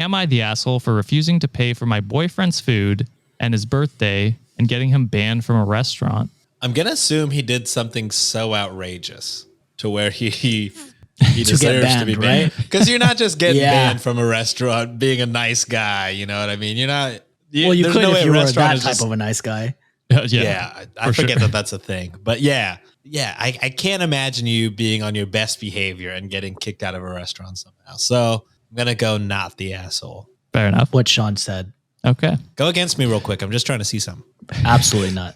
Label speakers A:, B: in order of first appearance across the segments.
A: Am I the asshole for refusing to pay for my boyfriend's food and his birthday and getting him banned from a restaurant?
B: I'm going to assume he did something so outrageous to where he deserves to be banned. Because you're not just getting banned from a restaurant being a nice guy. You know what I mean? You're not.
C: You could if you were that type of a nice guy.
B: I forget that that's a thing. But I can't imagine you being on your best behavior and getting kicked out of a restaurant somehow. So I'm going to go not the asshole.
A: Fair enough.
C: What Sean said.
A: Okay.
B: Go against me real quick. I'm just trying to see something.
C: Absolutely not.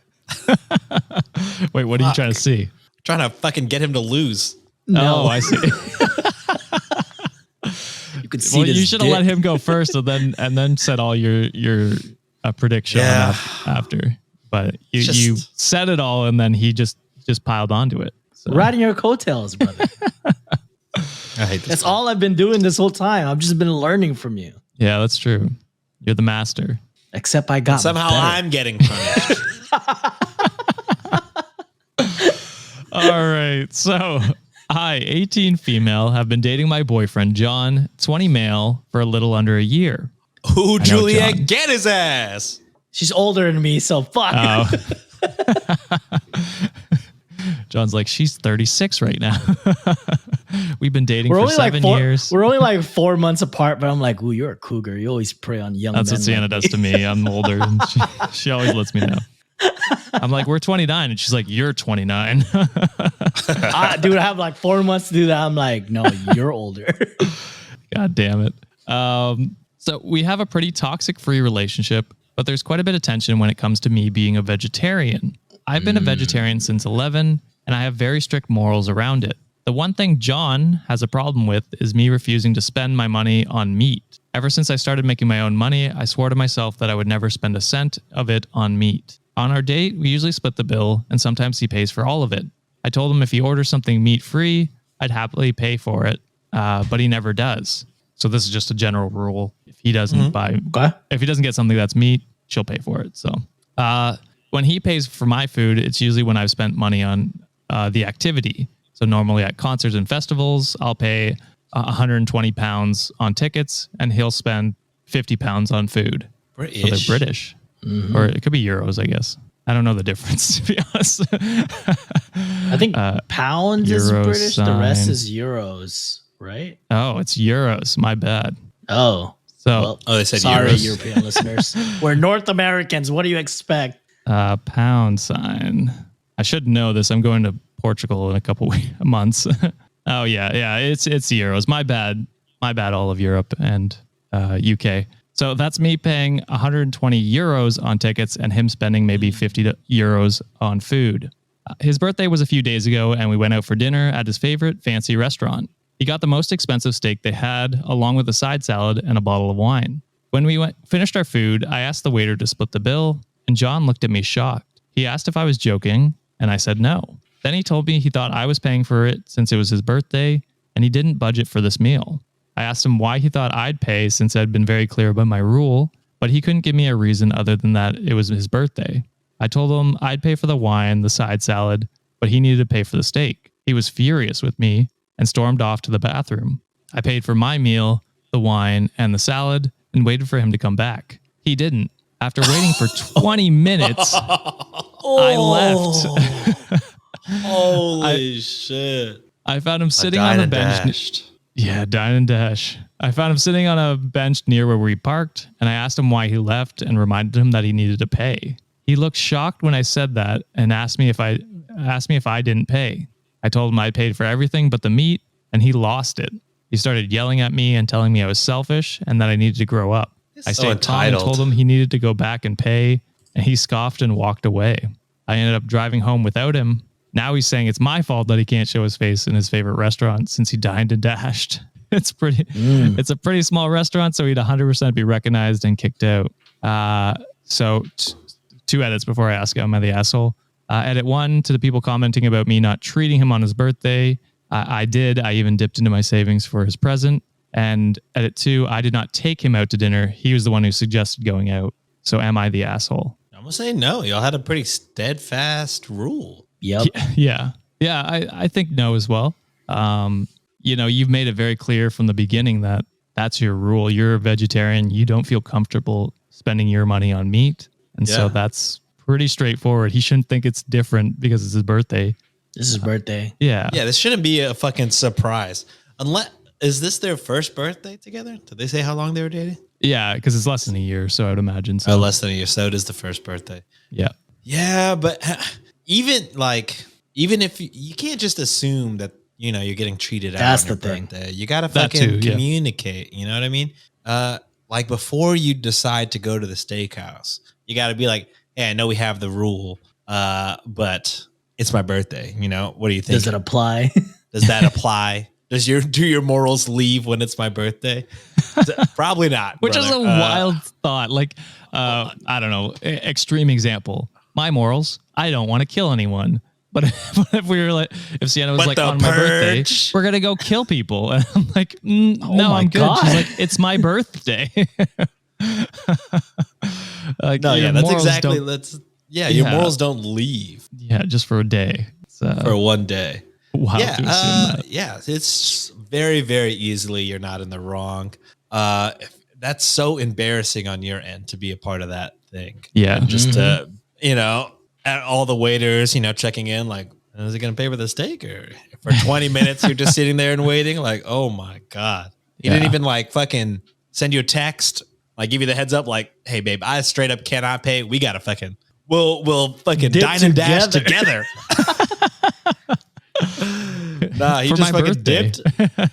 A: Wait, what are you trying to see?
B: Trying to fucking get him to lose.
A: No, I see.
C: You could see.
A: You should have let him go first, and then said all your prediction after. But you said it all, and then he just piled onto it. So.
C: Riding your coattails, brother.
B: I hate this.
C: That's all I've been doing this whole time. I've just been learning from you.
A: Yeah, that's true. You're the master.
C: Except I got
B: somehow
C: better.
B: I'm getting punished.
A: All right. So I, 18 female, have been dating my boyfriend, John, 20 male, for a little under a year.
B: Ooh, Juliet, get his ass.
C: She's older than me, so fuck.
A: Oh. John's like, she's 36 right now. We've been dating for 7 years.
C: We're only like 4 months apart, but I'm like, ooh, you're a cougar. You always prey on young men.
A: That's what Sienna does to me. I'm older, and she always lets me know. I'm like, we're 29, and she's like, you're 29.
C: Dude, I have like 4 months to do that. I'm like, no, you're older.
A: God damn it. So we have a pretty toxic free relationship, but there's quite a bit of tension when it comes to me being a vegetarian. I've been a vegetarian since 11, and I have very strict morals around it. The one thing John has a problem with is me refusing to spend my money on meat. Ever since I started making my own money, I swore to myself that I would never spend a cent of it on meat. On our date, we usually split the bill, and sometimes he pays for all of it. I told him if he orders something meat-free, I'd happily pay for it, but he never does. So this is just a general rule. If he doesn't if he doesn't get something that's meat, she'll pay for it. So when he pays for my food, it's usually when I've spent money on the activity. So normally at concerts and festivals, I'll pay 120 pounds on tickets, and he'll spend 50 pounds on food.
B: British.
A: So they're British. Mm-hmm. Or it could be euros, I guess. I don't know the difference, to be honest.
C: I think pounds is British. The rest is euros, right?
A: Oh, it's euros. My bad.
C: Oh.
A: So
B: they said
C: sorry,
B: euros.
C: European listeners. We're North Americans. What do you expect?
A: Pound sign. I should know this. I'm going to Portugal in a couple months. Oh, yeah. It's euros. My bad, all of Europe and UK. So that's me paying 120 euros on tickets and him spending maybe 50 euros on food. His birthday was a few days ago, and we went out for dinner at his favorite fancy restaurant. He got the most expensive steak they had, along with a side salad and a bottle of wine. When we finished our food, I asked the waiter to split the bill, and John looked at me shocked. He asked if I was joking, and I said no. Then he told me he thought I was paying for it since it was his birthday, and he didn't budget for this meal. I asked him why he thought I'd pay since I'd been very clear about my rule, but he couldn't give me a reason other than that it was his birthday. I told him I'd pay for the wine, the side salad, but he needed to pay for the steak. He was furious with me and stormed off to the bathroom. I paid for my meal, the wine, and the salad, and waited for him to come back. He didn't. After waiting for 20 minutes, I left.
B: Holy shit.
A: I found him sitting on the bench. Yeah, dine and dash. I found him sitting on a bench near where we parked, and I asked him why he left and reminded him that he needed to pay. He looked shocked when I said that and asked me if I didn't pay. I told him I paid for everything but the meat, and he lost it. He started yelling at me and telling me I was selfish and that I needed to grow up. I stayed calm and told him he needed to go back and pay, and he scoffed and walked away. I ended up driving home without him. Now he's saying it's my fault that he can't show his face in his favorite restaurant since he dined and dashed. It's a pretty small restaurant, so he'd 100% be recognized and kicked out. So two edits before I ask, am I the asshole? Edit 1, to the people commenting about me not treating him on his birthday. I did. I even dipped into my savings for his present. And edit 2, I did not take him out to dinner. He was the one who suggested going out. So am I the asshole?
B: I'm going to say no. Y'all had a pretty steadfast rule.
C: Yep.
A: Yeah. I think no as well. You've made it very clear from the beginning that that's your rule. You're a vegetarian. You don't feel comfortable spending your money on meat. And so that's pretty straightforward. He shouldn't think it's different because it's his birthday.
C: This is his birthday.
B: Yeah, this shouldn't be a fucking surprise. Unless, is this their first birthday together? Did they say how long they were dating?
A: Yeah, because it's less than a year, so I would imagine so.
B: Oh, less than a year. So it is the first birthday.
A: Yeah.
B: Yeah, but even if you can't just assume that, you know, you're getting treated out on your birthday. You got to fucking communicate. You know what I mean? Like before you decide to go to the steakhouse, you got to be like, hey, I know we have the rule, but it's my birthday. You know, what do you think?
C: Does it apply?
B: Does that apply? Do your morals leave when it's my birthday? Probably not.
A: Which is a wild thought. Like, I don't know, extreme example. My morals, I don't want to kill anyone. But if we were like, if Sienna was like, on my birthday, we're going to go kill people. And I'm like, no, I'm good.
C: God.
A: She's like, it's my birthday.
B: Like, no, yeah, that's exactly, your morals don't leave.
A: Yeah, just for a day.
B: For one day.
A: Wow.
B: Yeah, it's very, very easily you're not in the wrong. That's so embarrassing on your end to be a part of that thing.
A: Yeah.
B: And just to, you know, at all the waiters, you know, checking in like, is he going to pay for the steak? Or for 20 minutes, you're just sitting there and waiting like, oh my God. He didn't even like fucking send you a text, like give you the heads up like, hey babe, I straight up cannot pay. We got to fucking, we'll fucking dine and dash together. Nah, he just fucking dipped.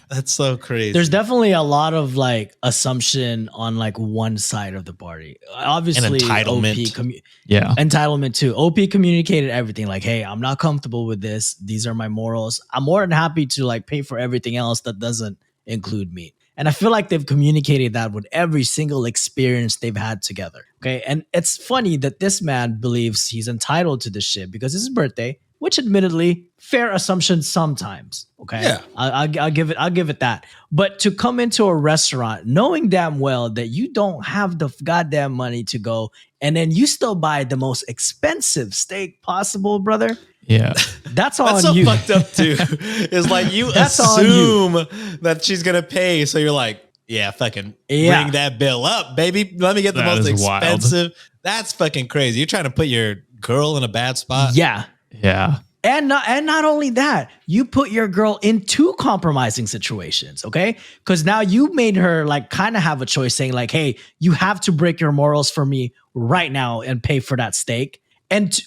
B: That's so crazy.
C: There's definitely a lot of like assumption on like one side of the party. Obviously,
B: an entitlement.
C: Entitlement too. OP communicated everything like, hey, I'm not comfortable with this. These are my morals. I'm more than happy to like pay for everything else that doesn't include meat. And I feel like they've communicated that with every single experience they've had together. Okay. And it's funny that this man believes he's entitled to this shit because it's his birthday, which admittedly, fair assumption sometimes. Okay.
B: Yeah.
C: I'll give it that. But to come into a restaurant knowing damn well that you don't have the goddamn money to go, and then you still buy the most expensive steak possible, brother.
A: Yeah.
C: That's on
B: That's so
C: you.
B: fucked up too. It's like you assume that she's gonna pay, so you're like, yeah, fucking bring that bill up, baby. Let me get the most expensive. Wild. That's fucking crazy. You're trying to put your girl in a bad spot.
C: Yeah.
A: Yeah.
C: And not only that, you put your girl in two compromising situations, okay? Because now you made her like kind of have a choice saying like, hey, you have to break your morals for me right now and pay for that steak. And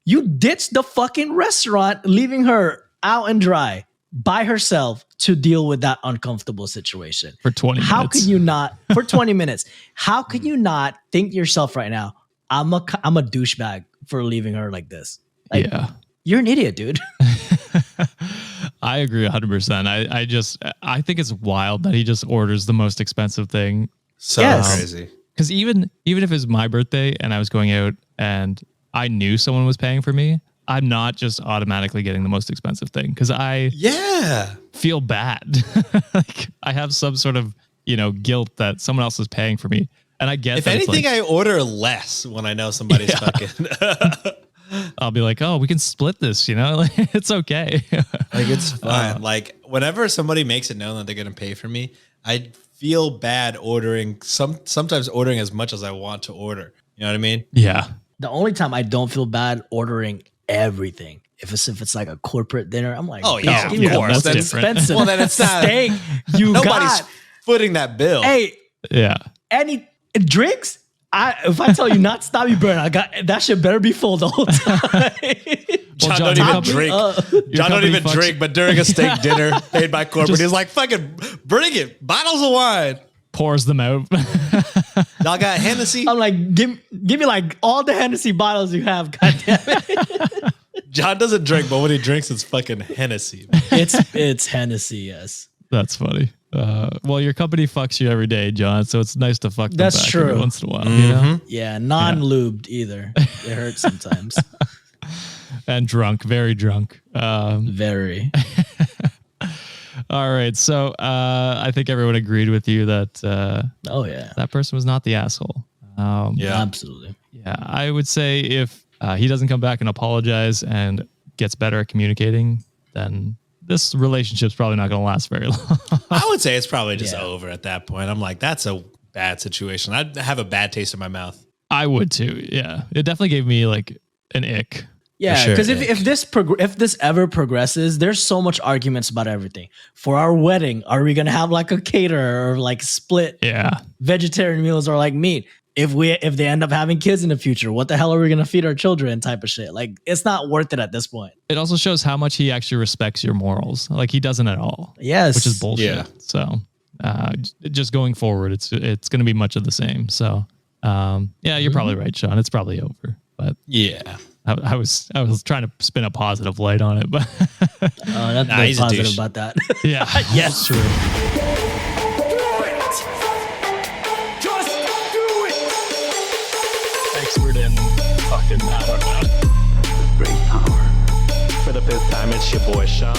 C: you ditched the fucking restaurant, leaving her out and dry by herself to deal with that uncomfortable situation.
A: For 20 minutes.
C: How can you not, for 20 minutes, how can you not think to yourself right now, I'm a douchebag for leaving her like this? Like,
A: yeah.
C: You're an idiot, dude.
A: I agree 100%. I think it's wild that he just orders the most expensive thing.
B: So crazy.
A: Because even if it's my birthday and I was going out and I knew someone was paying for me, I'm not just automatically getting the most expensive thing because I feel bad. Like I have some sort of, you know, guilt that someone else is paying for me. And I get
B: if anything, like, I order less when I know somebody's fucking.
A: I'll be like, oh, we can split this, you know, like, it's okay.
B: Like it's fine. Like whenever somebody makes it known that they're going to pay for me, I feel bad ordering sometimes ordering as much as I want to order. You know what I mean?
A: Yeah.
C: The only time I don't feel bad ordering everything. If it's like a corporate dinner, I'm like,
B: oh yeah,
C: give me the most expensive.
B: Well, then it's not
C: steak.
B: Nobody's footing that bill.
C: Hey,
A: yeah.
C: Any drinks? If I tell you not to stop, you burn. I got that shit better be full the whole time.
B: John don't even drink. John don't even drink, but during a steak dinner paid by corporate, he's like, "Fucking bring it, bottles of wine."
A: Pours them out.
B: Y'all got Hennessy?
C: I'm like, give me like all the Hennessy bottles you have. God damn it.
B: John doesn't drink, but when he drinks, it's fucking Hennessy.
C: It's Hennessy, yes.
A: That's funny. Well, your company fucks you every day, John, so it's nice to fuck them
C: That's
A: back
C: true.
A: every once in a while. You know?
C: Yeah, non-lubed either. It hurts sometimes.
A: And drunk, very drunk.
C: Very.
A: All right, so I think everyone agreed with you that that person was not the asshole.
C: Yeah, absolutely.
A: Yeah, I would say if he doesn't come back and apologize and gets better at communicating, then this relationship's probably not going to last very long.
B: I would say it's probably just over at that point. I'm like, that's a bad situation. I'd have a bad taste in my mouth.
A: I would too. Yeah, it definitely gave me like an ick.
C: Yeah, because if this ever progresses, there's so much arguments about everything. For our wedding, are we gonna have like a caterer or like split vegetarian meals or like meat? If they end up having kids in the future, what the hell are we gonna feed our children? Type of shit. Like it's not worth it at this point.
A: It also shows how much he actually respects your morals. Like he doesn't at all.
C: Yes,
A: which is bullshit.
B: Yeah.
A: So just going forward, it's gonna be much of the same. So you're probably right, Sean. It's probably over. But
B: yeah.
A: I was trying to spin a positive light on it, but
C: that's very positive about that.
A: Yeah,
C: yes,
A: true.
D: Just do it.
A: Expert in fucking I don't know.
D: Great power.
E: For the fifth time, it's your boy Sean.